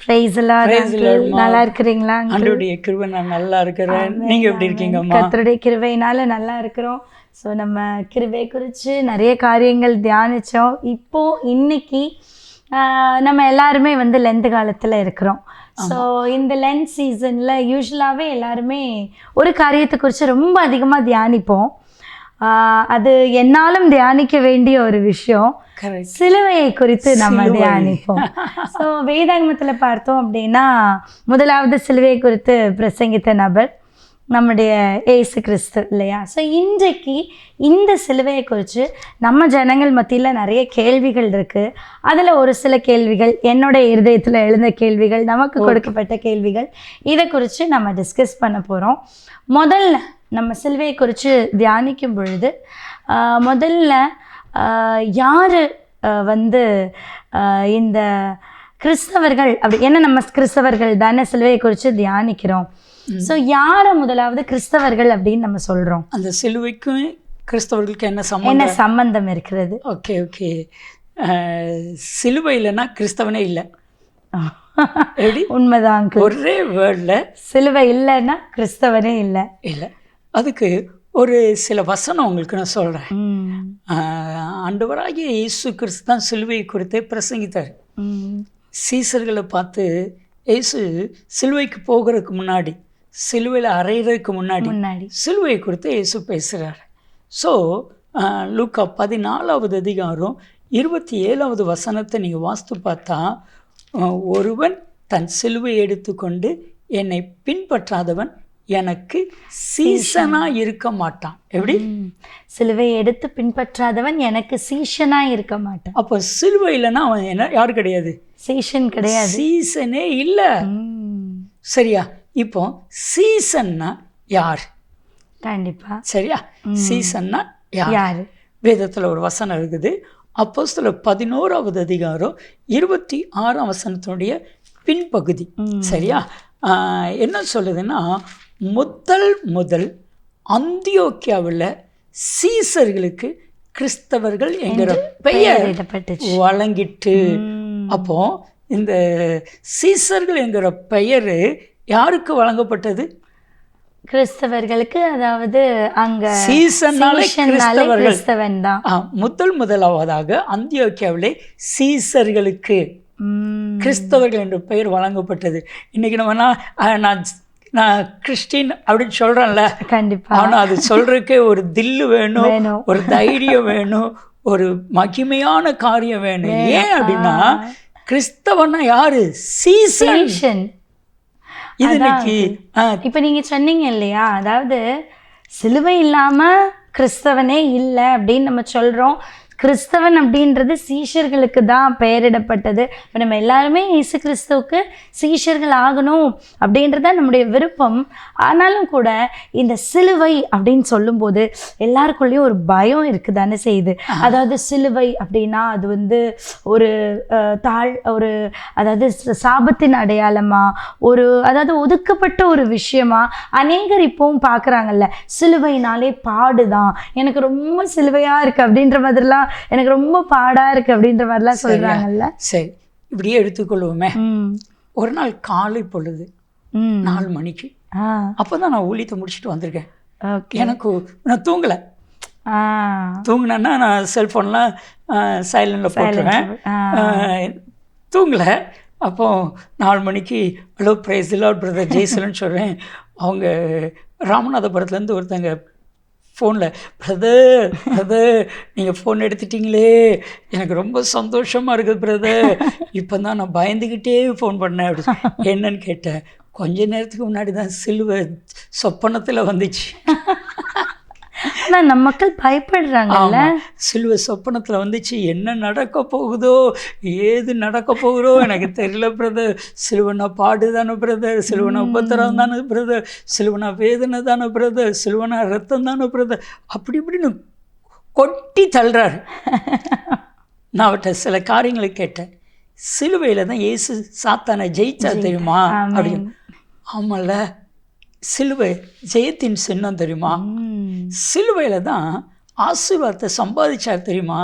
Price நல்லா இருக்கிறீங்களா? ஆண்டவருடைய கிருபை நான் நல்லா இருக்கிறேன். நீங்க எப்படி இருக்கீங்கம்மா? கர்த்தருடைய கிருபையினால நல்லா இருக்கிறோம். ஸோ நம்ம கிருபை குறித்து நிறைய காரியங்கள் தியானித்தோம். இன்னைக்கு நம்ம எல்லாருமே லென்த் காலத்தில் இருக்கிறோம். ஸோ இந்த லென்த் சீசனில் யூஸ்வலாகவே எல்லாருமே ஒரு காரியத்தை குறித்து ரொம்ப அதிகமாக தியானிப்போம். அது என்னாலும் தியானிக்க வேண்டிய ஒரு விஷயம், சிலுவையை குறித்து நம்ம தியானிப்போம். ஸோ வேதாகமத்தில் பார்த்தோம் அப்படின்னா முதலாவது சிலுவையை குறித்து பிரசங்கித்த நபர் நம்முடைய இயேசு கிறிஸ்து இல்லையா? ஸோ இன்றைக்கு இந்த சிலுவையை குறித்து நம்ம ஜனங்கள் மத்தியில் நிறைய கேள்விகள் இருக்குது. அதில் ஒரு சில கேள்விகள் என்னுடைய இருதயத்தில் எழுந்த கேள்விகள், நமக்கு கொடுக்கப்பட்ட கேள்விகள், இதை குறித்து நம்ம டிஸ்கஸ் பண்ண போகிறோம். முதல்ல நம்ம சிலுவையை குறித்து தியானிக்கும் பொழுது முதல்ல யார் இந்த கிறிஸ்தவர்கள் அப்படி, ஏன்னா நம்ம கிறிஸ்தவர்கள் தானே சிலுவையை குறித்து தியானிக்கிறோம். ஸோ யாரை முதலாவது கிறிஸ்தவர்கள் அப்படின்னு நம்ம சொல்கிறோம்? அந்த சிலுவைக்கும் கிறிஸ்தவர்களுக்கு என்ன சம்பந்தம் இருக்கிறது? ஓகே ஓகே சிலுவை இல்லைன்னா கிறிஸ்தவனே இல்லை. உண்மைதான். ஒரே வேர்டில் சிலுவை இல்லைன்னா கிறிஸ்தவனே இல்லை. இல்லை, அதுக்கு ஒரு சில வசனம் உங்களுக்கு நான் சொல்கிறேன். ஆண்டவராகிய இயேசு கிறிஸ்து தான் சிலுவையை குறித்தே பிரசங்கித்தார். சீசர்களை பார்த்து இயேசு சிலுவைக்கு போகிறதுக்கு முன்னாடி, சிலுவையில் அறையிறதுக்கு முன்னாடி சிலுவையை குறித்து இயேசு பேசுகிறார். ஸோ லூக்கா 14வது அதிகாரம் 27வது வசனத்தை நீங்கள் வாசித்து பார்த்தா, ஒருவன் தன் சிலுவையை எடுத்துக்கொண்டு என்னை பின்பற்றாதவன் எனக்கு சீசனாக இருக்க மாட்டான். எப்படி? சிலுவையை எடுத்து பின்பற்றாதவன் எனக்கு சீசனாக இருக்க மாட்டான். அப்போ சிலுவை இல்லைன்னா அவன் என்ன, யாரு கிடையாது, சீசன் கிடையாது, சீசனே இல்லை. சரியா? இப்போ சீசன்னா யார்? கண்டிப்பா. சரியா? சீசன்னா யார்? வேதத்தில் ஒரு வசனம் இருக்குது. அப்போஸ்தலர் 11வது அதிகாரம் 26ஆம் வசனத்தினுடைய பின்பகுதி. சரியா? என்ன சொல்லுதுன்னா, முதல் அந்தியோக்கியாவில் சீசர்களுக்கு கிறிஸ்தவர்கள் என்கிற பெயர் வழங்கிட்டு. அப்போ இந்த சீசர்கள் என்கிற பெயர் யாருக்கு வழங்கப்பட்டது? கிறிஸ்தவர்களுக்கு. அதாவது அங்க கிறிஸ்தவன் தான். முதலாவதாக அந்தியோக்கியாவிலே சீசர்களுக்கு கிறிஸ்தவர்கள் என்ற பெயர் வழங்கப்பட்டது. இன்னைக்கு நம்ம நான் கிறிஸ்டின் அப்படின்னு சொல்கிறேன்ல, கண்டிப்பாக. ஆனால் அது சொல்கிறதுக்கே ஒரு தில்லு வேணும், ஒரு தைரியம் வேணும், ஒரு மகிமையான காரியம் வேணும். ஏன் அப்படின்னா, கிறிஸ்தவன்னா யாரு? சீசன். இது இன்னைக்கு இப்போ நீங்கள் சொன்னீங்க இல்லையா, அதாவது சிலுவை இல்லாமல் கிறிஸ்தவனே இல்லை அப்படின்னு நம்ம சொல்கிறோம். கிறிஸ்தவன் அப்படின்றது சீஷர்களுக்கு தான் பெயரிடப்பட்டது. இப்போ நம்ம எல்லாருமே இயேசு கிறிஸ்துவுக்கு சீஷர்கள் ஆகணும் அப்படின்றத நம்முடைய விருப்பம். ஆனாலும் கூட இந்த சிலுவை அப்படின்னு சொல்லும்போது எல்லாருக்குள்ளேயும் ஒரு பயம் இருக்குது தானே செய்யுது. அதாவது சிலுவை அப்படின்னா அது ஒரு ஒரு அதாவது சாபத்தின் அடையாளமா, அதாவது ஒதுக்கப்பட்ட ஒரு விஷயமா அநேகர் இப்போவும் பார்க்குறாங்கல்ல. சிலுவைனாலே பாடுதான், எனக்கு ரொம்ப சிலுவையாக இருக்குது அப்படின்ற மாதிரிலாம், எனக்கு ரொம்ப பாடா இருக்கு அப்படின்ற மாதிரிலாம் சொல்றாங்கல்ல. சரி, இப்படியே எடுத்துக்கொள்வோமே. ஒரு நாள் காலை பொழுது 4 மணிக்கு, அப்போதான் நான் ஊழியத்தை முடிச்சுட்டு வந்திருக்கேன். எனக்கு நான் தூங்கலை. தூங்கினேன்னா நான் செல்ஃபோன்லாம் சைலண்டில் போட்டுருவேன், தூங்கலை. அப்போ 4 மணிக்கு hello praise the lord brother ஜெய்சலன்னு சொல்கிறேன். அவங்க ராமநாதபுரத்துலேருந்து ஒருத்தங்க ஃபோனில், பிரதர் நீங்கள் ஃபோன் எடுத்துட்டிங்களே, எனக்கு ரொம்ப சந்தோஷமாக இருக்குது பிரதர், இப்போ தான் நான் பயந்துக்கிட்டே ஃபோன் பண்ணேன் அப்படி. என்னன்னு கேட்டேன். கொஞ்ச நேரத்துக்கு முன்னாடி தான் சிலுவை சொப்பனத்தில் வந்துச்சு. ஆனால் நம்ம மக்கள் பயப்படுறாங்கல்ல. சிலுவை சொப்பனத்தில் வந்துச்சு. என்ன நடக்க போகுதோ, ஏது நடக்க போகுதோ எனக்கு தெரியல பிரதர். சிலுவனா பாடு தானே பிரதர், சிலுவனா உபத்திரம் தானே பிரதர், சிலுவனா வேதனை தானே பிரதர், சிலுவனா ரத்தம் தானே பிரதர், அப்படி இப்படின்னு கொட்டி தள்ளுறாரு. நான் அவர்கிட்ட சில காரியங்களை கேட்டேன். சிலுவையில் தான் இயேசு சாத்தானை ஜெயிச்சா தெரியுமா அப்படின்னு. ஆமாம்ல, சிலுவை ஜெயத்தின் சின்னம் தெரியுமா, சிலுவையில் தான் ஆசீர்வாதத்தை சம்பாதிச்சார் தெரியுமா,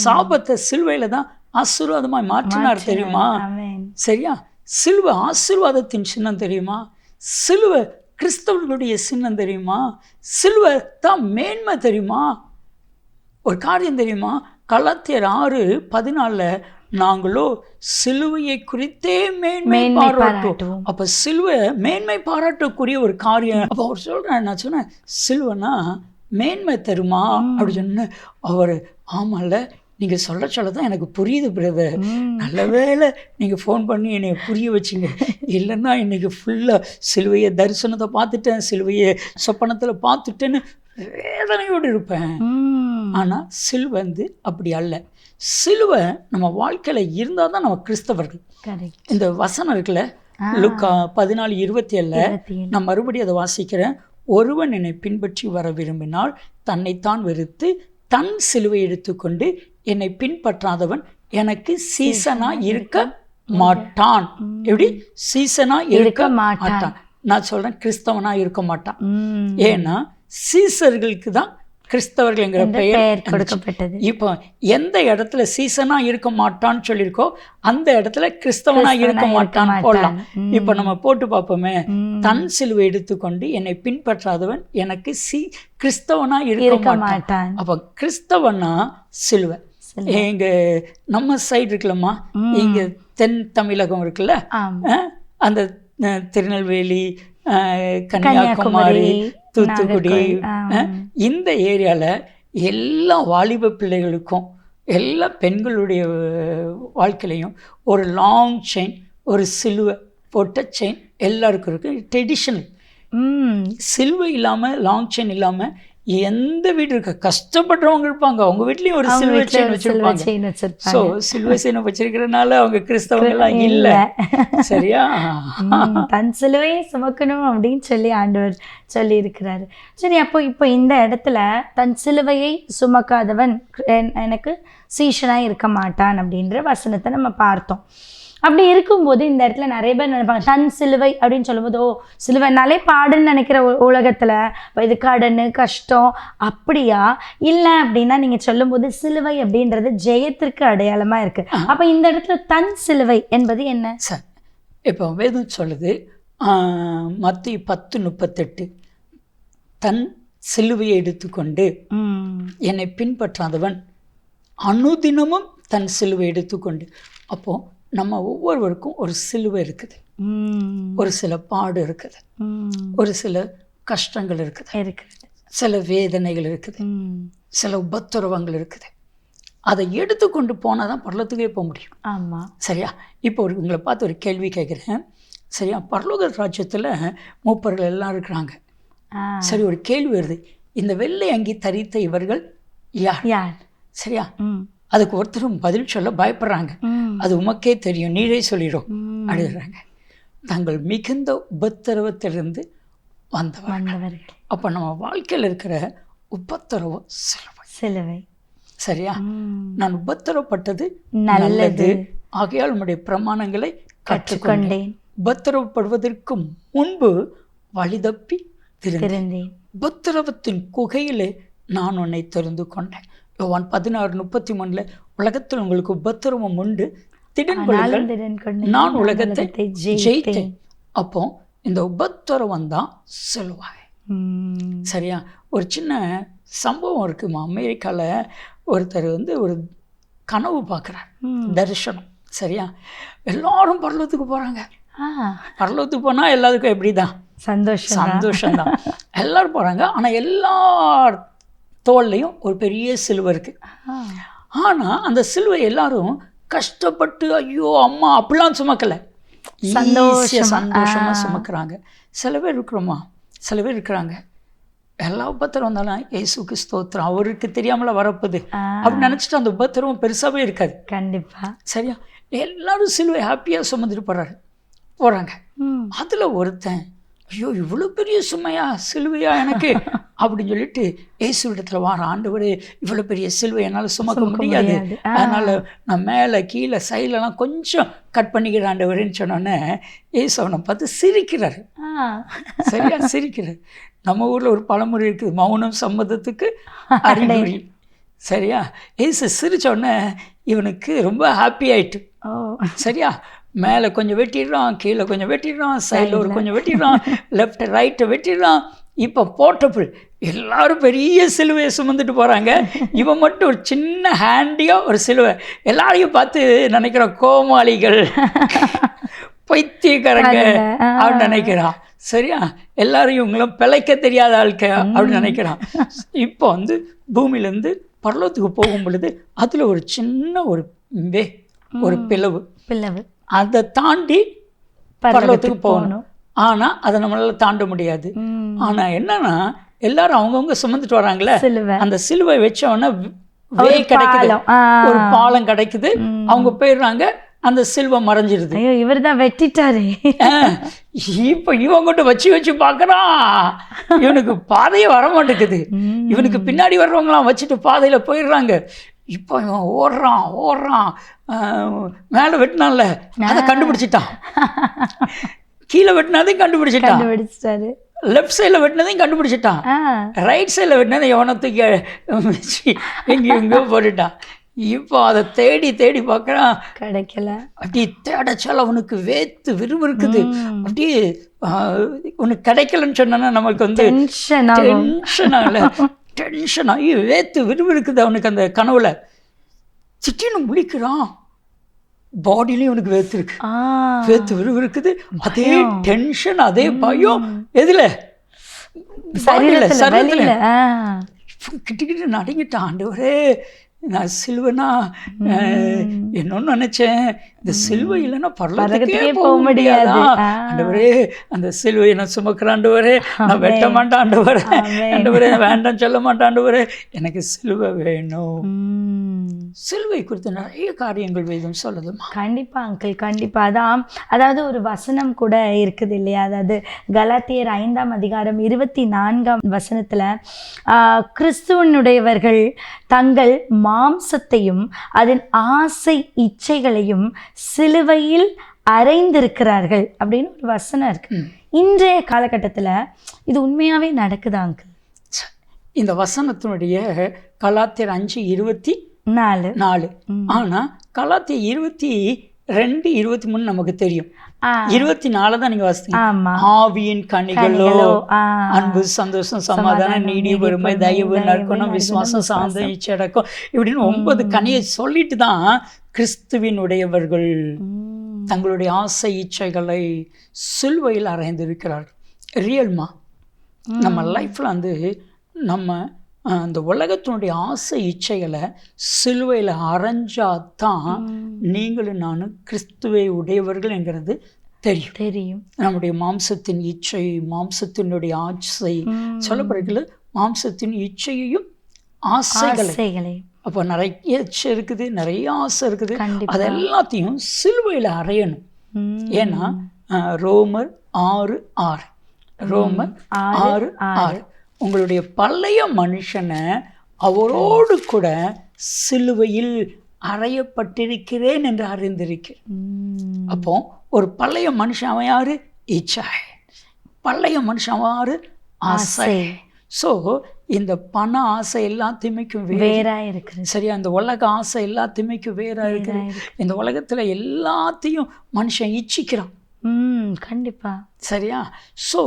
சாபத்தை சிலுவையில் தான் ஆசீர்வாதமாக மாற்றினார் தெரியுமா. சரியா? சிலுவை ஆசீர்வாதத்தின் சின்னம் தெரியுமா? சிலுவை கிறிஸ்தவர்களுடைய சின்னம் தெரியுமா? சிலுவை தான் மேன்மை தெரியுமா? ஒரு காரியம் தெரியுமா? கலாத்தியர் 6:14 நாங்களோ சிலுவையை குறித்தே மேன்மை பாராட்டுவோம். அப்ப சிலுவை மேன்மை பாராட்டக்கூடிய ஒரு காரியம். அப்போ அவர் சொல்றேன், நான் சொன்னேன் சிலுவைனா மேன்மை தருமா அப்படி சொன்ன அவர், ஆமாம்ல நீங்கள் சொல்ல தான் எனக்கு புரியுது பிரதர், நல்ல வேளை நீங்கள் ஃபோன் பண்ணி என்னை புரிய வச்சிங்க, இல்லைன்னா இன்றைக்கி ஃபுல்லாக சிலுவையை தரிசனத்தை பார்த்துட்டேன், சிலுவையை சொப்பனத்தில் பார்த்துட்டேன்னு வேதனையோடு இருப்பேன். ஆனால் சிலுவை அப்படி அல்ல. சிலுவை நம்ம வாழ்க்கையில் இருந்தால் தான் நம்ம கிறிஸ்தவர்கள். இந்த வசனம் இருக்குல்ல, லூக்கா 14:27 நான் மறுபடியும் அதை வாசிக்கிறேன். ஒருவன் என்னை பின்பற்றி வர விரும்பினால் தன்னைத்தான் வெறுத்து தன் சிலுவை எடுத்துக்கொண்டு என்னை பின்பற்றாதவன் எனக்கு சீசனா இருக்க மாட்டான். எப்படி சீசனா இருக்க மாட்டான்? நான் சொல்றேன் கிறிஸ்தவனா இருக்க மாட்டான். ஏன்னா சீசர்களுக்கு தான் கிறிஸ்தவர்கள்ங்கிற பெயர் கொடுக்கப்பட்டது. இப்போ எந்த இடத்துல சீசனா இருக்க மாட்டான்னு சொல்லியிருக்கோ அந்த இடத்துல கிறிஸ்தவனா இருக்க மாட்டான்னு போடலாம். இப்போ நம்ம போட்டு பார்ப்போமே, தன் சிலுவை எடுத்துக்கொண்டு என்னை பின்பற்றாதவன் எனக்கு கிறிஸ்தவனா இருக்க மாட்டான். அப்போ கிறிஸ்தவனா சிலுவை. எங்க நம்ம சைடு இருக்குல்லம்மா, இங்க தென் தமிழகம் இருக்குல்ல, அந்த திருநெல்வேலி, கன்னியாகுமரி, தூத்துக்குடி, இந்த ஏரியாவில் எல்லா வாலிப பிள்ளைகளுக்கும் எல்லா பெண்களுடைய வாழ்க்கையிலையும் ஒரு லாங் செயின், ஒரு சிலுவை போட்ட செயின் எல்லாருக்கும் இருக்குது. ட்ரெடிஷனல். சிலுவை இல்லாமல், லாங் செயின் இல்லாமல் எந்த வீடு இருக்க கஷ்டப்படுறவங்க இருப்பாங்க, அவங்க வீட்லேயும் ஒரு சிலுவை செயின் வச்சுருப்பாங்க. ஸோ சிலுவை செயினை வச்சிருக்கிறதுனால அவங்க கிறிஸ்தவங்களாம் இல்லை. சரியா? தன் சிலுவையை சுமக்கணும் அப்படின்னு சொல்லி ஆண்டவர் சொல்லி இருக்கிறாரு. சரி, அப்போ இப்போ இந்த இடத்துல தன் சிலுவையை சுமக்காதவன் எனக்கு சீஷனாக இருக்க மாட்டான் அப்படின்ற வசனத்தை நம்ம பார்த்தோம். அப்படி இருக்கும்போது இந்த இடத்துல நிறைய பேர் நினைப்பாங்க, தன் சிலுவை அப்படின்னு சொல்லும்போது, ஓ சிலுவைனாலே பாடுன்னு நினைக்கிற உலகத்தில் இது கடனு கஷ்டம் அப்படியா? இல்லை அப்படின்னா நீங்கள் சொல்லும்போது சிலுவை அப்படின்றது ஜெயத்திற்கு அடையாளமாக இருக்குது. அப்போ இந்த இடத்துல தன் சிலுவை என்பது என்ன சார்? இப்போ வேதம் சொல்லுது, மத்தேயு 10:38 தன் சிலுவையை எடுத்துக்கொண்டு என்னை பின்பற்றாதவன் அனுதினமும் தன் சிலுவை எடுத்துக்கொண்டு. அப்போ நம்ம ஒவ்வொருவருக்கும் ஒரு சிலுவை இருக்குது, ஒரு சில பாடு இருக்குது, ஒரு சில கஷ்டங்கள் இருக்குது, சில வேதனைகள் இருக்குது, சில உபத்திரவங்கள் இருக்குது. அதை எடுத்துக்கொண்டு போனால் தான் பரலோகத்துக்கே போக முடியும். ஆமாம், சரியா? இப்போ உங்களை பார்த்து ஒரு கேள்வி கேட்குறேன். சரியா? பரலோக ராஜ்யத்தில் மூப்பர்கள் எல்லாம் இருக்கிறாங்க. சரி, ஒரு கேள்வி வருது, இந்த வெள்ளை அங்கி தரித்த இவர்கள் யார்? சரியா? அதுக்கு ஒருத்தரும் பதில் சொல்ல பயப்படுறாங்க. அது உமக்கே தெரியும், நீரே சொல்லிடும் அழுகிறாங்க. தங்கள் மிகுந்த உபத்திரவத்திலிருந்து வந்தவர்கள். அப்போ நம்ம வாழ்க்கையில் இருக்கிற உபத்திரவம் சிலுவை. சரியா? நான் உபத்திரவப்பட்டது நல்லது, ஆகையால் உம்முடைய பிரமாணங்களை கற்றுக்கொண்டேன். உபத்திரவப்படுவதற்கு முன்பு வழிதப்பி திருந்தேன். உபத்திரவத்தின் குகையிலே நான் உன்னை தெரிந்து கொண்டேன். யோவான் 16:33 உலகத்தில் உங்களுக்கு உபத்திரவம் உண்டு, திடன் கொள்ளுங்கள், நான் உலகத்தை ஜெயித்தேன். அப்போ இந்த உபத்திரவம் தான் சிலுவை. சரியா? ஒரு சின்ன சம்பவம் இருக்குமா, அமெரிக்காவில் ஒருத்தர் ஒரு கனவு பார்க்குறார், தரிசனம். சரியா? எல்லாரும் பரலோகத்துக்கு போகிறாங்க. பரலோகத்துக்கு போனால் எல்லாத்துக்கும் எப்படி தான் சந்தோஷம்தான். எல்லாரும் போகிறாங்க. ஆனால் எல்லார் தோல்லையும் ஒரு பெரிய சிலுவை இருக்குது. ஆனால் அந்த சிலுவை எல்லாரும் கஷ்டப்பட்டு ஐயோ அம்மா அப்படிலாம் சுமக்கலை, சந்தோஷமாக சுமக்கிறாங்க. சில பேர் இருக்கிறோமா, சில பேர் இருக்கிறாங்க எல்லா உபத்திரம் வந்தாலும் இயேசுக்கு ஸ்தோத்திரம், அவருக்கு தெரியாமல வரப்போகுது அப்படின்னு நினச்சிட்டு அந்த உபத்திரம் பெருசாகவே இருக்காது. கண்டிப்பாக. சரியா? எல்லாரும் சிலுவை ஹாப்பியாக சுமந்துட்டு போகிறாங்க. அதில் ஒருத்தன், ஐயோ இவ்வளோ பெரிய சுமையா சிலுவையா எனக்கு அப்படின்னு சொல்லிட்டு இயேசுவிடத்துல வார, ஆண்டவரே இவ்வளோ பெரிய சிலுவை என்னால் சுமக்க முடியாது, அதனால் நான் மேலே கீழே சைட்லலாம் கொஞ்சம் கட் பண்ணிக்கிறேன் ஆண்டவரேன்னு சொன்னோன்னே இயேசு அவனை பார்த்து சிரிக்கிறார். சரியா? சிரிக்கிறார். நம்ம ஊரில் ஒரு பழமொழி இருக்குது, மௌனம் சம்மதத்துக்கு அறிகுறி. சரியா? இயேசு சிரித்தோடனே இவனுக்கு ரொம்ப ஹாப்பி ஆயிட்டு. சரியா? மேலே கொஞ்சம் வெட்டிடுறான், கீழே கொஞ்சம் வெட்டிடுறான், சைடில் ஒரு கொஞ்சம் வெட்டிடுறான், லெஃப்ட் ரைட்டை வெட்டிடுறான். இப்போ போர்ட்டபிள், எல்லாரும் பெரிய சிலுவையை சுமந்துட்டு போகிறாங்க. இவன் மட்டும் ஒரு சின்ன ஹேண்டியாக ஒரு சிலுவை. எல்லாரையும் பார்த்து நினைக்கிற கோமாளிகள், பைத்தியக்காரங்க அப்படின்னு நினைக்கிறான். சரியா? எல்லாரையும் இவங்களும் பிழைக்க தெரியாத ஆட்க அப்படின்னு நினைக்கிறான். இப்போ வந்து பூமியிலேருந்து பரலோகத்துக்கு போகும் பொழுது அதில் ஒரு சின்ன ஒரு பிளவு, அதை தாண்டி பரலோகத்துக்கு போகணும். ஆனால் அதை நம்மளால தாண்ட முடியாது. ஆனால் என்னன்னா எல்லாரும் அவங்கவுங்க சுமந்துட்டு வராங்களே, அந்த சிலுவை வச்சவொன்னே கிடைக்குது, ஒரு பாலம் கிடைக்குது, அவங்க போயிடுறாங்க, அந்த சிலுவை மறைஞ்சிருது. ஐயோ, இவர் தான் வெட்டிட்டாரு. இப்போ இவன் கொண்டு வச்சு பார்க்குறான், இவனுக்கு பாதையே வர மாட்டேங்குது. இவனுக்கு பின்னாடி வர்றவங்களாம் வச்சுட்டு பாதையில் போயிடுறாங்க. இப்போ இவன் ஓடுறான். மேலே வெட்டினான்ல, அதை கண்டுபிடிச்சிட்டான். கீழே வெட்டினதையும் கண்டுபிடிச்சிட்டாரு. லெஃப்ட் சைடில் வெட்டினதையும் கண்டுபிடிச்சிட்டான். ரைட் சைடில் வெட்டினதை எவனத்துக்கு வச்சு எங்கேயோ போட்டுட்டான். இப்போ அதை தேடி பார்க்குறான், கிடைக்கல. அப்படி தேடச்சால் அவனுக்கு வேத்து விறுவிறுக்குது. அப்படியே உனக்கு கிடைக்கலன்னு சொன்னா நமக்கு வந்து டென்ஷன் ஆகி வேத்து விறுவிறுக்குது அவனுக்கு. அந்த கனவுல சிட்டின்னு முழிக்கிறான், பாடியிலையும் அவனுக்கு வேத்து விறுவிறுக்குது. அதே டென்ஷன், அதே பயம். எதுல? சரீரத்துல. கிட்ட நடுங்கிட்டான். ஆண்டவரே, நான் சிலுவைனா என்னன்னு நினைச்சேன், இந்த சிலுவை இல்லைன்னா பரலோகத்துக்கே போக முடியாதா? ஆண்டவரே, அந்த சிலுவையை நான் சுமக்கிறேன் ஆண்டவரே, நான் வெட்ட மாட்டேன் ஆண்டவரே, வேண்டாம் சொல்ல மாட்டேன் ஆண்டவரே, எனக்கு சிலுவை வேணும். சிலுவை குறித்து நிறைய காரியங்கள் வேதம் சொல்லுதுமா. கண்டிப்பா அங்கிள், கண்டிப்பா. அதாவது ஒரு வசனம் கூட இருக்குது இல்லையா? அதாவது கலாத்தியர் 5ஆம் அதிகாரம் 24ஆம் வசனத்துல, கிறிஸ்துவனுடையவர்கள் தங்கள் மாம்சத்தையும் அதன் ஆசை இச்சைகளையும் சிலுவையில் அறைந்திருக்கிறார்கள் அப்படின்னு ஒரு வசனம் இருக்கு. இன்றைய காலகட்டத்தில் இது உண்மையாவே நடக்குதா அங்கிள்? இந்த வசனத்தினுடைய கலாத்தியர் 5:24. ஆனா கலாத்தியர் 22:23 நமக்கு தெரியும். 24 தான் நீங்க வாசித்தீங்க. ஆவியின் கனிகளோ அன்பு, சந்தோஷம், சமாதானம், நீடி, பொறுமை, தயவு, நற்குணம், விசுவாசம், சாந்தம், இச்சடக்கம், இப்படின்னு 9 கனியை சொல்லிட்டு தான் கிறிஸ்துவினுடையவர்கள் தங்களுடைய ஆசை இச்சைகளை சிலுவையில் அறைந்திருக்கிறார்கள். ரியல்மா நம்ம லைஃப்ல வந்து நம்ம அந்த உலகத்தினுடைய ஆசை இச்சைகளை சிலுவையில் அரைஞ்சாதான் நீங்களும் நானும் கிறிஸ்துவை உடையவர்கள் என்கிறது தெரியும். நம்முடைய மாம்சத்தின் இச்சை, மாம்சத்தினுடைய ஆசை சொல்லப்படுகிறது. மாம்சத்தின் இச்சையையும் ஆசைகளை, அப்போ நிறைய இச்சை இருக்குது, நிறைய ஆசை இருக்குது, அது எல்லாத்தையும் சிலுவையில் அறையணும். ஏன்னா ரோமர் 6:6 ரோமர் 6:6 உங்களுடைய பழைய மனுஷனை அவரோடு கூட சிலுவையில் அறையப்பட்டிருக்கிறேன் என்று அறிந்திருக்கிறேன். அப்போ ஒரு பழைய மனுஷன் அவன் யாரு? இச்சை. பழைய மனுஷன் அவன் யாரு? ஆசை. ஸோ இந்த பண ஆசை எல்லாத்தையுமேக்கும் வேறா இருக்குது. சரியா? இந்த உலக ஆசை எல்லாத்தையுமேக்கும் வேறா இருக்குது. இந்த உலகத்துல எல்லாத்தையும் மனுஷன் இச்சிக்கிறான். கண்டிப்பா. சரியா? ஸோ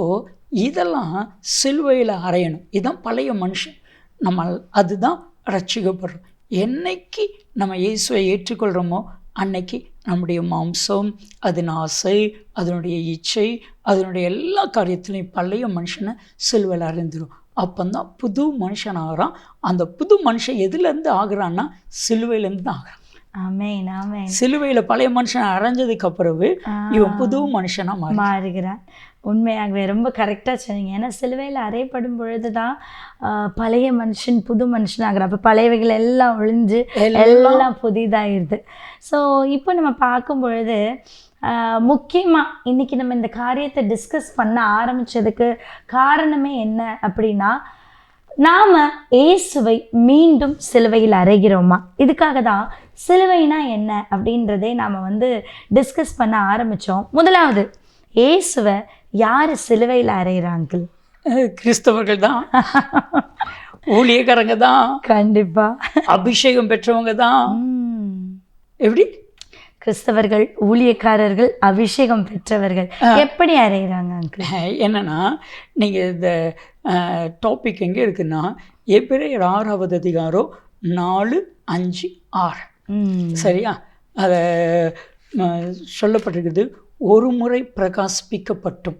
இதெல்லாம் சிலுவையில் அறையணும். இதுதான் பழைய மனுஷன். நம்ம அதுதான் ரட்சிக்கப்படுறோம். என்னைக்கு நம்ம இயேசுவை ஏற்றுக்கொள்கிறோமோ அன்னைக்கு நம்முடைய மாம்சம், அதன் ஆசை, அதனுடைய இச்சை, அதனுடைய எல்லா காரியத்திலையும் பழைய மனுஷனை சிலுவையில் அறைந்துடும். அப்போதான் புது மனுஷன் ஆகிறான். அந்த புது மனுஷன் எதுலேருந்து ஆகுறான்னா சிலுவையிலேருந்து தான் ஆகிறான். சிலுவையில் பழைய மனுஷன் அரைஞ்சதுக்கு அப்புறவு இவன் புது மனுஷனா மாறுகிறான். உண்மையாகவே ரொம்ப கரெக்டாக சொன்னீங்க. ஏன்னா சிலுவையில் அறையப்படும் பொழுது தான் பழைய மனுஷன் புது மனுஷனாகிற. அப்போ பழையவைகள் எல்லாம் ஒழிஞ்சு எல்லாம் புதிதாகிடுது. ஸோ இப்போ நம்ம பார்க்கும் பொழுது முக்கியமாக இன்றைக்கி நம்ம இந்த காரியத்தை டிஸ்கஸ் பண்ண ஆரம்பித்ததுக்கு காரணமே என்ன அப்படின்னா, நாம் இயேசுவை மீண்டும் சிலுவையில் அறைகிறோமா? இதுக்காக தான் சிலுவைனா என்ன அப்படின்றதே நாம் டிஸ்கஸ் பண்ண ஆரம்பித்தோம். முதலாவது, இயேசுவை யார் சிலுவையில் அறைகிறாங்க? கிறிஸ்தவர்கள் தான், ஊழியக்காரங்க தான், கண்டிப்பா அபிஷேகம் பெற்றவங்க தான். எப்படி? கிறிஸ்தவர்கள் ஊழியக்காரர்கள் அபிஷேகம் பெற்றவர்கள் எப்படி அறையிறாங்க அங்கிள்? என்னன்னா நீங்கள் இந்த டாபிக் எங்கே இருக்குன்னா எபிரேயர் 6வது அதிகாரம் 4, 5, 6 சரியா? அதை சொல்லப்பட்டிருக்குது, ஒரு முறை பிரகாசிப்பிக்கப்பட்டும்.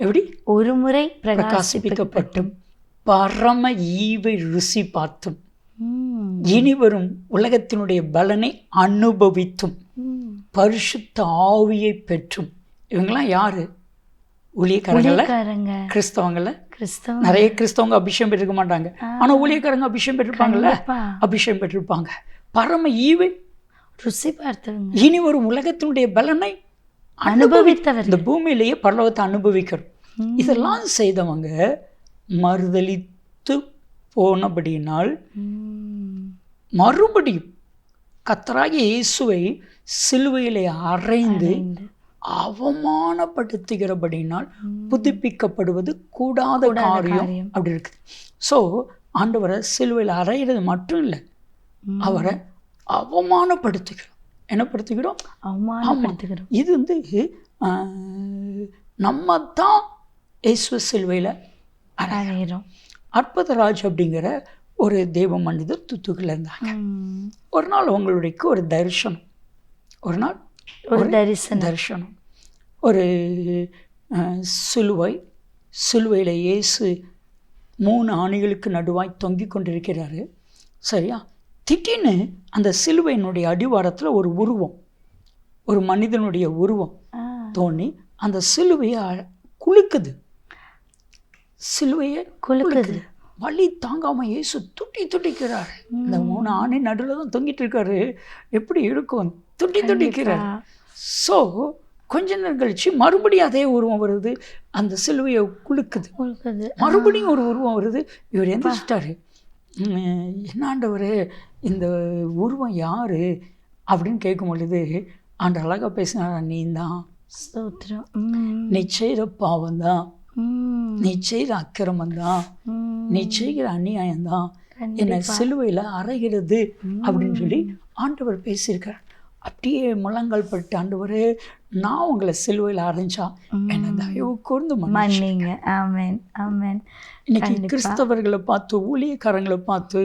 எப்படி? ஒரு முறை பிரகாசிப்பிக்கப்பட்டும் பரம ஈவை ருசி பார்த்தும் இனி வரும் உலகத்தினுடைய பலனை அனுபவித்தும் பரிசுத்த ஆவியை பெற்றும். இவங்கெல்லாம் யாரு? ஊழியக்காரங்கள, கிறிஸ்தவங்கள. நிறைய கிறிஸ்தவங்க அபிஷேகம் பெற்றிருக்க மாட்டாங்க, ஆனா ஊழியக்காரங்க அபிஷேகம் பெற்றிருப்பாங்கல்ல, அபிஷேகம் பெற்றிருப்பாங்க. பரம ஈவை ருசி பார்த்தவங்க, இனி வரும் உலகத்தினுடைய பலனை அனுபவித்தவர், இந்த பூமியிலேயே பரலோகத்தை அனுபவிக்கிறோம். இதெல்லாம் செய்தவங்க மறுதலித்து போனபடியினால் மறுபடியும் கர்த்தராகிய இயேசுவை சிலுவையிலே அறைந்து அவமானப்படுத்துகிறபடினால் புதுப்பிக்கப்படுவது கூடாத காரியம் அப்படி இருக்குது. ஸோ ஆண்டவரை சிலுவையில் அறையிறது மட்டும் இல்லை, அவரை அவமானப்படுத்துகிறோம். என்ன படுத்துகிறோம்? அவமானப்படுத்துகிறோம். இது வந்து நம்ம தான் இயேசு சிலுவையில் அறையிறோம். அற்புதராஜ் அப்படிங்கிற ஒரு தெய்வ மனிதர் தூத்துக்குள்ள இருந்தாங்க. ஒரு நாள் அவங்களுடைய ஒரு தரிசனம், ஒரு நாள் ஒரு தரிசனம், ஒரு சிலுவையில் இயேசு 3 ஆணிகளுக்கு நடுவாய் தொங்கிக் கொண்டிருக்கிறாரு. சரியா? திடீர்னு அந்த சிலுவையினுடைய அடிவாரத்தில் ஒரு உருவம், ஒரு மனிதனுடைய உருவம் தோணி அந்த சிலுவையை குலுக்குது. சிலுவையை குலுக்குது. வலி தாங்காம இயேசு துடிக்கிறார். இந்த 3 ஆணி நடுவில் தான் தொங்கிட்டு இருக்காரு, எப்படி இருக்கும்? துடிக்கிறார். ஸோ கொஞ்ச நேரம் கழிச்சு மறுபடியும் அதே உருவம் வருது, அந்த சிலுவையை குலுக்குது. மறுபடியும் ஒரு உருவம் வருது. இவர் எந்திரிச்சிட்டாரு. என்னாண்டவர், இந்த உருவம் யாரு அப்படின்னு கேட்கும் பொழுது ஆண்டு அழகா பேசினாரா, நீ தான், நீ செய்கிற பாவம் தான், நீ செய்கிற அக்கிரமம் தான், நீ செய்கிற அநியாயம்தான் என்னை சிலுவையில் அறைகிறது அப்படின்னு சொல்லி ஆண்டவர் பேசியிருக்கார். அப்படியே முழங்கால் பட்டு, ஆண்டவரே நான் உங்களை சிலுவையில் அரைஞ்சா என்னை தயவு கூர்ந்து மன்னிங்க. ஆமென், ஆமென். இன்னைக்கு கிறிஸ்தவர்களை பார்த்து, ஊழியக்காரங்களை பார்த்து,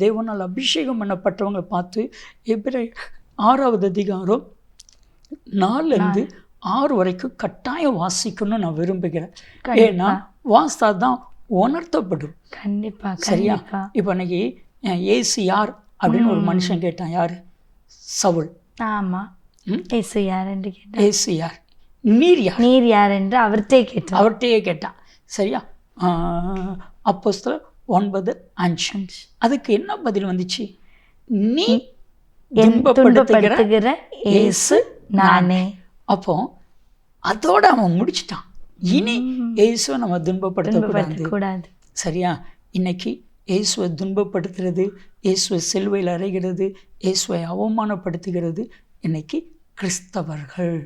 தேவனால் அபிஷேகம் பண்ணப்பட்டவங்களை பார்த்து எபிரேயர் 6வது அதிகாரம் 4 - 6 வரைக்கும் கட்டாயம் வாசிக்கணும்னு நான் விரும்புகிறேன். ஏன்னா வாசித்தா தான் உணர்த்தப்படும். கண்டிப்பா. சரியா? இப்போ இன்னைக்கு ஏசு யார் அப்படின்னு ஒரு மனுஷன் கேட்டான். யாரு? சவுல். ஆமா. ஏசு யார் என்று கேட்டான். ஏசு யார்? நீர் யார்? நீர் யார் என்று அவர்கிட்டயே கேட்டான். சரியா? அப்போஸ்தலர் 9:5. அதுக்கு என்ன பதில் வந்துச்சு? நீ துன்பப்படுத்துகிற இயேசு நானே. அப்போ அதோட அவன் முடிச்சிட்டான். இனி இயேசுவை நம்ம துன்பப்படுத்தக்கூடாது. சரியா? இன்னைக்கு இயேசுவை துன்பப்படுத்துறது, இயேசுவை சிலுவையில் அறைகிறது, இயேசுவை அவமானப்படுத்துகிறது இன்னைக்கு கிறிஸ்தவர்கள்.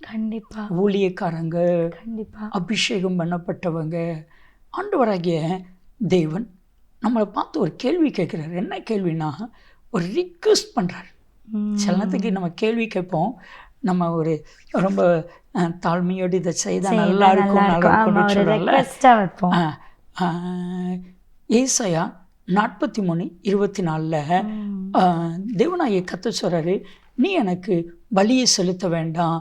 கண்டிப்பா. ஊழியக்காரங்க, கண்டிப்பா அபிஷேகம் பண்ணப்பட்டவங்க. ஆண்டவராகிய தேவன் நம்மளை பார்த்து ஒரு கேள்வி கேட்குறாரு. என்ன கேள்வினா, ஒரு ரிக்வெஸ்ட் பண்ணுறாரு. சில நேரத்துக்கு நம்ம கேள்வி கேட்போம், நம்ம ஒரு ரொம்ப தாழ்மையோடு இதை செய்தால் நல்லா இருக்கும். ஏசாயா 43:24 தேவனாகிய கர்த்தர் சொல்றாரு, நீ எனக்கு பலியை செலுத்த வேண்டாம்,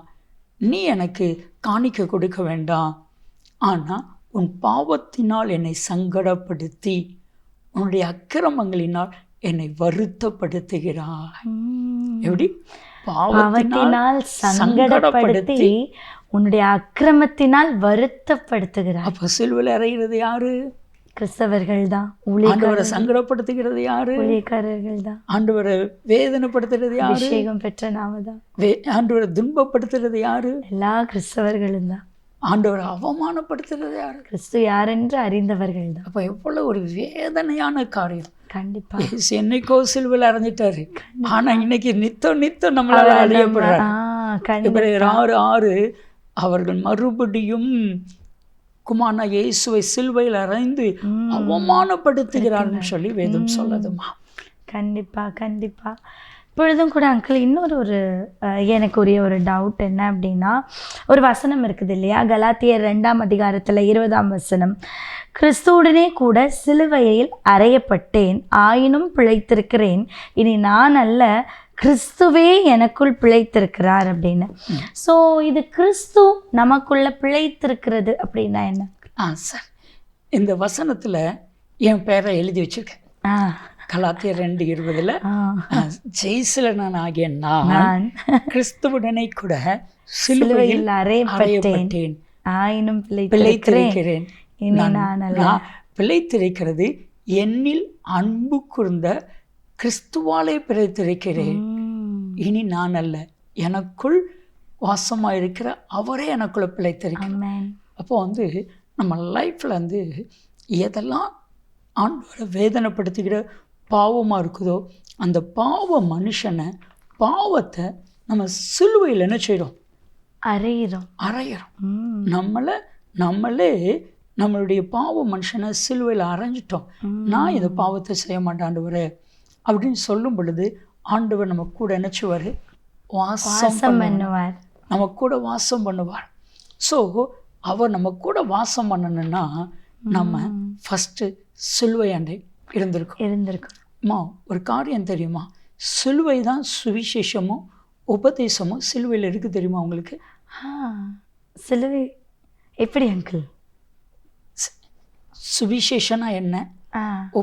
நீ எனக்கு காணிக்கை கொடுக்க வேண்டாம், ஆனால் உன் பாவத்தினால் என்னை சங்கடப்படுத்தி உன்னுடைய அக்கிரமங்களினால் என்னை வருத்தப்படுத்துகிறாய். எப்படி? பாவத்தினால் சங்கடப்படுத்தி உன்னுடைய அக்கிரமத்தினால் வருத்தப்படுத்துகிறார். அப்போ சிலுவையில் அறைகிறது யாரு? கிறிஸ்தவர்கள் தான். ஆண்டவரை சங்கடப்படுத்துகிறது யாரு? ஊழியக்காரர்கள் தான். ஆண்டவரை வேதனைப்படுத்துறது யாரு? அபிஷேகம் பெற்ற நாம தான். ஆண்டவரை துன்பப்படுத்துறது யாரு? எல்லா கிறிஸ்தவர்களும் தான். ஆண்டவரை அவமானப்படுத்துறது யாரு? கிறிஸ்து யாரென்று அறிந்தவர்கள் தான். அப்போ எவ்வளவு ஒரு வேதனையான காரியம். கண்டிப்பா. என்னைக்கோ சிலுவையில் அறைஞ்சிட்டாரு, ஆனா இன்னைக்கு நித்தம் நம்மளால அழியப்படுறாரு. 6:6 அவர்கள் மறுபடியும் குமாரனா இயேசுவை சிலுவையில் அறைந்து அவமானப்படுத்துகிறார்னு சொல்லி வேதம் சொல்லுதுமா. கண்டிப்பா. கண்டிப்பா. இப்பொழுதும் கூட அங்கிள் இன்னொரு எனக்கு ஒரு டவுட் என்ன அப்படின்னா, ஒரு வசனம் இருக்குது இல்லையா, கலாத்தியர் 2ஆம் அதிகாரத்தில் 20ஆம் வசனம், கிறிஸ்துவுடனே கூட சிலுவையில் அறையப்பட்டேன், ஆயினும் பிழைத்திருக்கிறேன், இனி நான் அல்ல, கிறிஸ்துவே எனக்குள் பிழைத்திருக்கிறார் அப்படின்னு. ஸோ இது கிறிஸ்து நமக்குள்ள பிழைத்திருக்கிறது அப்படின்னா என்ன? சார், இந்த வசனத்தில் என் பேரை எழுதி வச்சிருக்கேன். கலாத்தியர் 2:20 ஜெய்சிலன் ஆகிய நான் கிறிஸ்துவுடனே கூட சிலுவையில் அறையப்பட்டேன், ஆயினும் பிழைத்திருக்கிறேன். நான் பிழைத்திருக்கிறது என்னில் அன்பு கூர்ந்த கிறிஸ்துவாலே பிழைத்திருக்கிறேன். இனி நான் அல்ல, எனக்குள் வாசமாக இருக்கிற அவரே எனக்குள்ள பிழைத்திருக்கிறேன். அப்போ நம்ம லைஃப்பில் எதெல்லாம் ஆண்டவரை வேதனைப்படுத்துகிற பாவமாக இருக்குதோ அந்த பாவ மனுஷனை, பாவத்தை நம்ம சிலுவையில் என்ன செய்கிறோம்? அறையிறோம். நம்மளே நம்மளுடைய பாவ மனுஷனை சிலுவையில் அரைஞ்சிட்டோம். நான் இந்த பாவத்தை செய்ய மாட்டேன் ஆண்டவரே அப்படின்னு சொல்லும் பொழுது ஆண்டவர் நம்ம கூட நினைச்சுவார், வாசம் பண்ணுவார், நம்ம கூட வாசம் பண்ணுவார். ஸோ அவர் நம்ம கூட வாசம் பண்ணணுன்னா நம்ம ஃபஸ்ட்டு சிலுவை ஆண்டை இருந்திருக்கோம்மா. ஒரு காரியம் தெரியுமா, சிலுவை தான் சுவிசேஷமும் உபதேசமும் சிலுவையில் இருக்குது தெரியுமா உங்களுக்கு? சிலுவை எப்படி அங்கிள்? சுவிசேஷனா என்ன,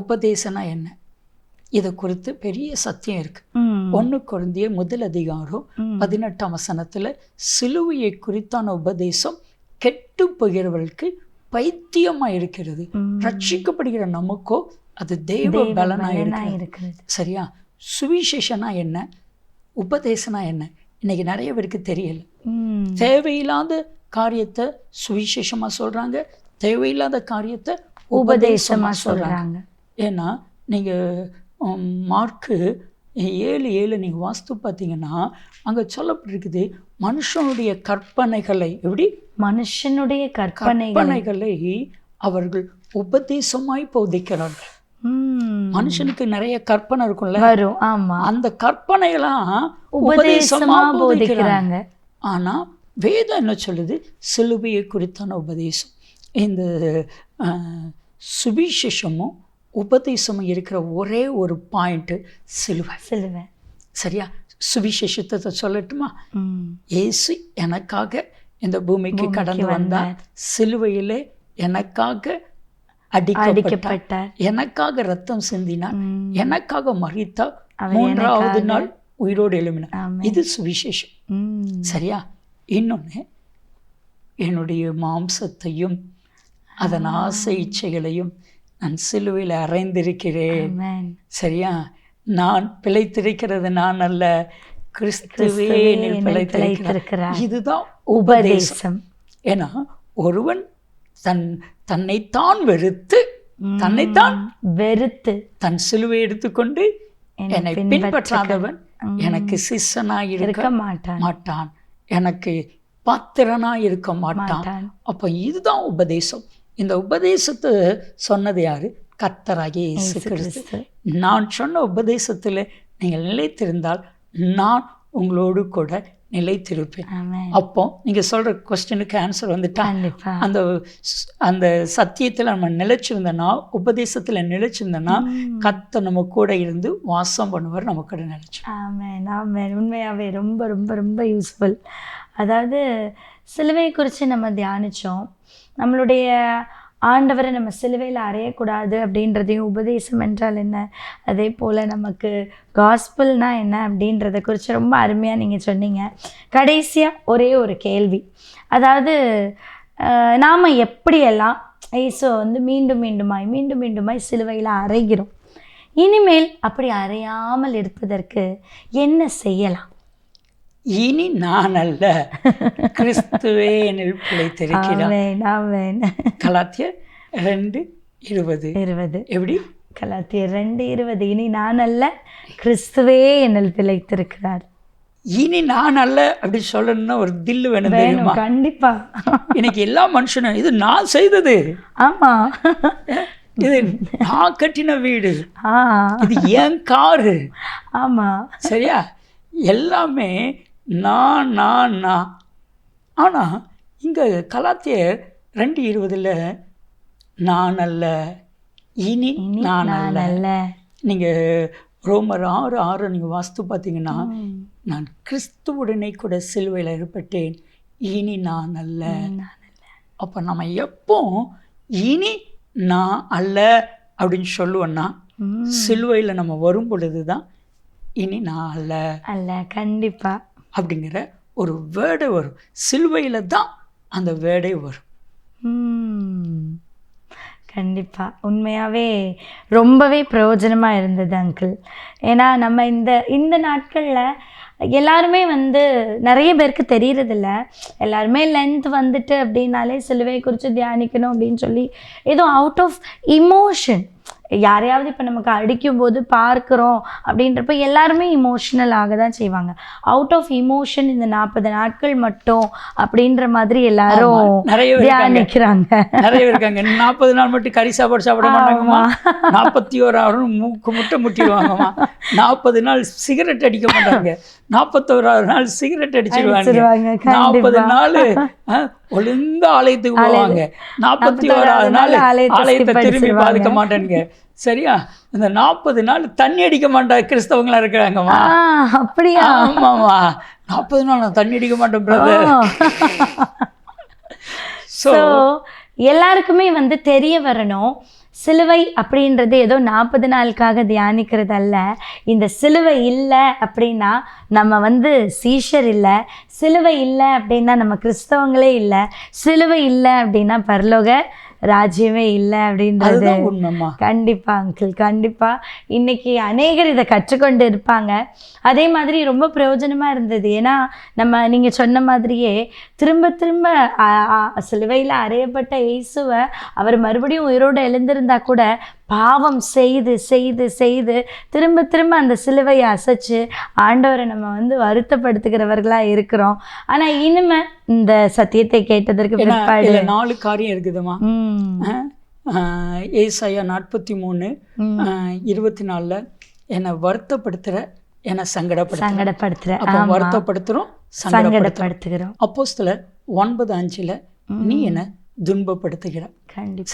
உபதேசனா என்ன, இதை குறித்து பெரிய சத்தியம் இருக்கு. 1 கொரிந்தியர் 1:18 வசனத்துல சிலுவையை குறித்தான உபதேசம் கெட்டு போகிறவர்களுக்கு பைத்தியமா இருக்கிறது, ரட்சிக்கப்படுகிற நமக்கோ அது தெய்வ பலனா இருக்கிறது. சரியா? சுவிசேஷனா என்ன, உபதேசனா என்ன, இன்னைக்கு நிறைய பேருக்கு தெரியல. தேவையில்லாத காரியத்தை சுவிசேஷமா சொல்றாங்க, தேவையில்லாத காரியத்தை உபதேசமா சொல்றாங்க. ஏன்னா நீங்க மார்க்கு 7:7 நீங்கள் வாஸ்து பார்த்தீங்கன்னா அங்கே சொல்லப்பட்டிருக்குது, மனுஷனுடைய கற்பனைகளை, எப்படி மனுஷனுடைய கற்பனைகளை அவர்கள் உபதேசமாய் போதிக்கிறார்கள். மனுஷனுக்கு நிறைய கற்பனை இருக்கும்ல, வரும். ஆமா, அந்த கற்பனையெல்லாம் உபதேசமா போதிக்கிறாங்க. ஆனா வேதம் என்ன சொல்லுது? சிலுவையை குறித்தான உபதேசம். இந்த சுவிசேஷமும் உபதேசமும் இருக்கிற ஒரே ஒரு பாயிண்ட் சிலுவை. சரியா? சுவிசேஷத்தை சொல்லட்டுமா? இயேசு எனக்காக இந்த பூமிக்கு கடந்து வந்தார், சிலுவையிலே எனக்காக அடிக்கப்பட்டார், எனக்காக ரத்தம் சிந்தினார், எனக்காக மரித்தார், 3ஆவது நாள் உயிரோடு எழும்பினார். இது சுவிசேஷம். சரியா? இன்னொன்று, என்னுடைய மாம்சத்தையும் அதன் ஆசை இச்சைகளையும் நான் சிலுவையில் அறைந்திருக்கிறேன். சரியா? நான் பிழைத்திருக்கிறது நான் அல்ல, கிறிஸ்துவே பிழைத்திருக்கிறார். இதுதான் உபதேசம். ஏன்னா ஒருவன் தன்னைத்தான் வெறுத்து தன் சிலுவை எடுத்துக்கொண்டு என்னை பின்பற்றாதவன் எனக்கு சிஷ்யனாய் இருக்க மாட்டான், எனக்கு பாத்திரனாய் இருக்க மாட்டான். அப்போ இதுதான் உபதேசம். இந்த உபதேசத்தை சொன்னது யாரு? கர்த்தராகிய இயேசு கிறிஸ்து. நான் சொன்ன உபதேசத்தில் நீங்கள் நிலைத்திருந்தால் நான் உங்களோடு கூட நிலைத்திருப்பேன். அப்போ நீங்கள் சொல்கிற கொஸ்டினுக்கு ஆன்சர் வந்துட்டா, அந்த சத்தியத்தில் நம்ம நிலைச்சிருந்தோன்னா, உபதேசத்தில் நிலைச்சிருந்தோன்னா கர்த்தர் நம்ம கூட இருந்து வாசம் பண்ணுவார், நம்ம கூட நிலைச்சு. உண்மையாகவே ரொம்ப ரொம்ப ரொம்ப யூஸ்ஃபுல். அதாவது சிலுவையை குறித்து நம்ம தியானித்தோம். நம்மளுடைய ஆண்டவரை நம்ம சிலுவையில் அறையக்கூடாது அப்படின்றதையும், உபதேசம் என்றால் என்ன, அதே போல் நமக்கு காஸ்பிள்னால் என்ன அப்படின்றத குறித்து ரொம்ப அருமையாக நீங்கள் சொன்னீங்க. கடைசியாக ஒரே ஒரு கேள்வி, அதாவது நாம் எப்படியெல்லாம் இயேசு மீண்டும் மீண்டுமாய் சிலுவையில் அறைகிறோம், இனிமேல் அப்படி அறையாமல் இருப்பதற்கு என்ன செய்யலாம்? இனி நான் அல்ல, கிறிஸ்துவே என்னில் பிழைத்திருக்கிறார். கலாத்தியர் 2:20. எப்படி? கலாத்தியர் 2:20. இனி நான் அல்ல, கிறிஸ்துவே என்னில் பிழைத்திருக்கிறார். இனி நான் அல்ல அப்படி சொல்லணும்னா ஒரு தில்லு வேணும் தெரியுமா? கண்டிப்பா. இன்னைக்கு எல்லா மனுஷனும் இது நான் செய்தது. ஆமா, இது நான் கட்டின வீடு, ஆ இது என் காரு. ஆமாம். சரியா? எல்லாமே நான். ஆனால் இங்கே கலாத்தியர் 2:20 நான் அல்ல, இனி நான் அல்ல. நீங்கள் ரோமர் 6:6 நீங்கள் வாஸ்து பார்த்தீங்கன்னா, நான் கிறிஸ்துவுடனே கூட சிலுவையில் ஏற்பட்டேன், இனி நான் அல்ல. அப்போ நம்ம எப்போ இனி நான் அல்ல அப்படின்னு சொல்லுவோன்னா, சிலுவையில் நம்ம வரும் பொழுது தான் இனி நான் அல்ல கண்டிப்பா அப்படிங்கிற ஒரு வேர்டே வரும். சிலுவையில் தான் அந்த வேர்டே வரும். கண்டிப்பா உண்மையாகவே ரொம்பவே பிரயோஜனமாக இருந்தது அங்கிள். ஏன்னா நம்ம இந்த நாட்களில் எல்லாருமே நிறைய பேருக்கு தெரியறதில்ல. எல்லாருமே லென்த் வந்துட்டு அப்படின்னாலே சிலுவை குறித்து தியானிக்கணும் அப்படின்னு சொல்லி ஏதோ அவுட் ஆஃப் இமோஷன், யாரையாவது இப்போ நமக்கு அடிக்கும்போது பார்க்குறோம் அப்படின்றப்ப எல்லாருமே இமோஷ்னல் ஆக தான் செய்வாங்க. அவுட் ஆஃப் இமோஷன் இந்த 40 நாட்கள் மட்டும் அப்படின்ற மாதிரி எல்லாரும் தியானிக்கிறாங்க. நிறைய இருக்காங்க. 40 நாள் மட்டும் கறி சாப்பாடு சாப்பிட மாட்டாங்கம்மா, 41 ஆறு மூக்கு முட்டை முட்டிடுவாங்கம்மா, 40 நாள் சிகரெட் அடிக்க மாட்டாங்க, 41ஆவது நாள் சிகரெட் அடிச்சிருவாங்க, 40 நாள் ஒழுங்கா ஆலயத்துக்கு போவாங்க, 41ஆவது நாள் ஆலயத்தை திரும்பி பார்க்க மாட்டேங்க. சரியா? இந்த 40 நாள் தண்ணி அடிக்க மாட்டாங்க கிறிஸ்தவங்களா இருக்கிறாங்கம்மா. அப்படியா? ஆமாம்மா, 40 நாள் நான் தண்ணி அடிக்க மாட்டேன் பிரதர். ஸோ எல்லாருக்குமே தெரிய வரணும், சிலுவை அப்படின்றது ஏதோ 40 நாளுக்காக தியானிக்கிறது அல்ல. இந்த சிலுவை இல்லை அப்படின்னா நம்ம சீஷர் இல்லை, சிலுவை இல்லை அப்படின்னா நம்ம கிறிஸ்தவங்களே இல்லை, சிலுவை இல்லை அப்படின்னா பரலோக ராஜ்யமே இல்லை அப்படின்றது கண்டிப்பா அங்கிள். கண்டிப்பா இன்னைக்கு அநேகர் இதை கற்றுக்கொண்டு இருப்பாங்க. அதே மாதிரி ரொம்ப பிரயோஜனமாக இருந்தது. ஏன்னா நீங்கள் சொன்ன மாதிரியே திரும்ப திரும்ப சிலுவையில் அறையப்பட்ட இயேசுவை அவர் மறுபடியும் உயிரோடு எழுந்திருந்தா கூட பாவம் செய்து செய்து செய்து திரும்ப திரும்ப அந்த சிலுவையை அசைச்சு ஆண்டவரை நம்ம வருத்தப்படுத்துகிறவர்களாக இருக்கிறோம். ஆனால் இனிமே இந்த சத்தியத்தை கேட்டதற்கு பிற்பாடு 4 காரியம் இருக்குதுமா. ஏசாயா 43:24 என்னை வருத்தப்படுத்துகிற, என்னை சங்கடப்படுத்துகிற, வருத்தப்படுத்துகிறோம், சங்கடப்படுத்துகிறோம். அப்போஸ்தலர் 9:5 நீ என்னை துன்பப்படுத்துகிற.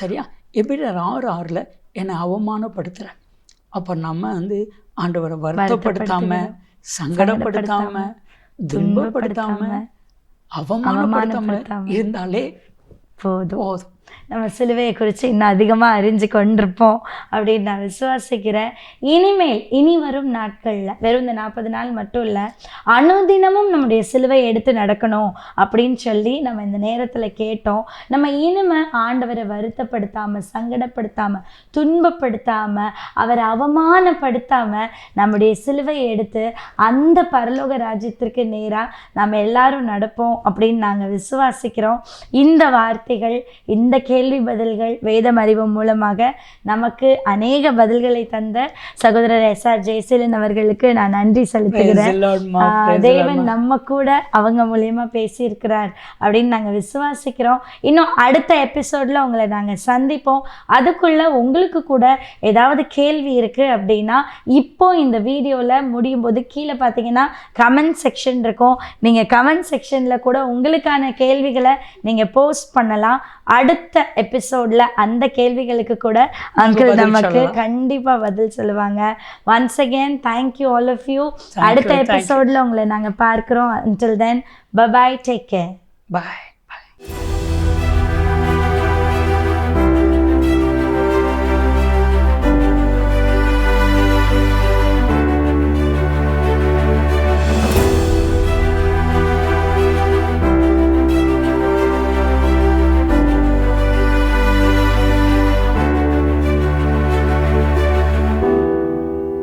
சரியா? எபிரேயர் 6:6 என்னை அவமானப்படுத்துகிற. அப்போ நம்ம ஆண்டவரை வருத்தப்படுத்தாம, சங்கடப்படுத்தாம, துன்பப்படுத்தாம, அவமானப்படுத்தாம இருந்தாலே போதும். நம்ம சிலுவையை குறித்து இன்னும் அதிகமாக அறிஞ்சு கொண்டிருப்போம் அப்படின்னு நான் விசுவாசிக்கிறேன். இனிமேல் இனி வரும் நாட்களில் வெறும் இந்த 40 நாள் மட்டும் இல்லை, அனுதினமும் நம்முடைய சிலுவையை எடுத்து நடக்கணும் அப்படின்னு சொல்லி நம்ம இந்த நேரத்தில் கேட்டோம். நம்ம இனிமே ஆண்டவரை வருத்தப்படுத்தாமல், சங்கடப்படுத்தாமல், துன்பப்படுத்தாமல், அவரை அவமானப்படுத்தாமல் நம்முடைய சிலுவையை எடுத்து அந்த பரலோக ராஜ்யத்திற்கு நேராக நம்ம எல்லாரும் நடப்போம் அப்படின்னு நாங்கள் விசுவாசிக்கிறோம். இந்த வார்த்தைகள், இந்த கேள்வி பதில்கள் வேதம் அறிவு மூலமாக நமக்கு அநேக பதில்களை தந்த சகோதரர் SR ஜெயசீலன் அவர்களுக்கு நான் நன்றி செலுத்துகிறேன். தேவன் நம்ம கூட அவங்க மூலியமா பேசியிருக்கிறார் அப்படின்னு நாங்கள் விசுவாசிக்கிறோம். இன்னும் அடுத்த எபிசோட்ல உங்களை நாங்கள் சந்திப்போம். அதுக்குள்ள உங்களுக்கு கூட ஏதாவது கேள்வி இருக்கு அப்படின்னா இப்போ இந்த வீடியோவில் முடியும் போது கீழே பார்த்தீங்கன்னா கமெண்ட் செக்ஷன் இருக்கும். நீங்கள் கமெண்ட் செக்ஷனில் கூட உங்களுக்கான கேள்விகளை நீங்கள் போஸ்ட் பண்ணலாம். அடுத்த எபிசோட்ல அந்த கேள்விகளுக்கு கூட அங்கிள் நமக்கு கண்டிப்பா பதில் சொல்லுவாங்க. Once again thank you all of you. அடுத்த எபிசோட்ல உங்களை நாங்க பார்க்கிறோம். until then bye bye, take care. Bye.